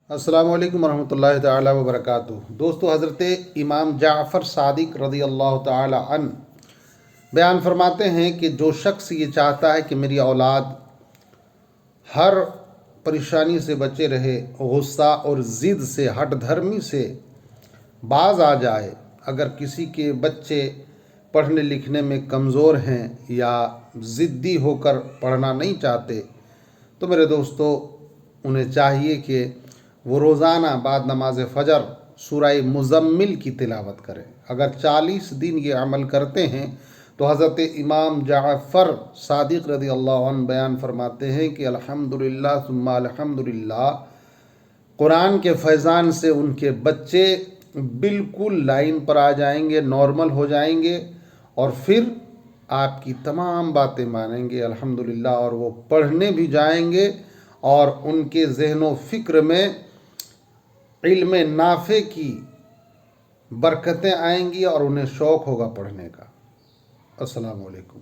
السلام علیکم ورحمۃ اللہ تعالیٰ وبرکاتہ۔ دوستو، حضرت امام جعفر صادق رضی اللہ تعالیٰ عنہ بیان فرماتے ہیں کہ جو شخص یہ چاہتا ہے کہ میری اولاد ہر پریشانی سے بچے رہے، غصہ اور ضد سے، ہٹ دھرمی سے باز آ جائے، اگر کسی کے بچے پڑھنے لکھنے میں کمزور ہیں یا ضدی ہو کر پڑھنا نہیں چاہتے، تو میرے دوستو انہیں چاہیے کہ وہ روزانہ بعد نماز فجر سورہ مزمل کی تلاوت کریں۔ اگر 40 دن یہ عمل کرتے ہیں تو حضرت امام جعفر صادق رضی اللہ عنہ بیان فرماتے ہیں کہ الحمدللہ ثم الحمدللہ، قرآن کے فیضان سے ان کے بچے بالکل لائن پر آ جائیں گے، نارمل ہو جائیں گے، اور پھر آپ کی تمام باتیں مانیں گے الحمدللہ، اور وہ پڑھنے بھی جائیں گے، اور ان کے ذہن و فکر میں علم نافع کی برکتیں آئیں گی اور انہیں شوق ہوگا پڑھنے کا۔ السلام علیکم۔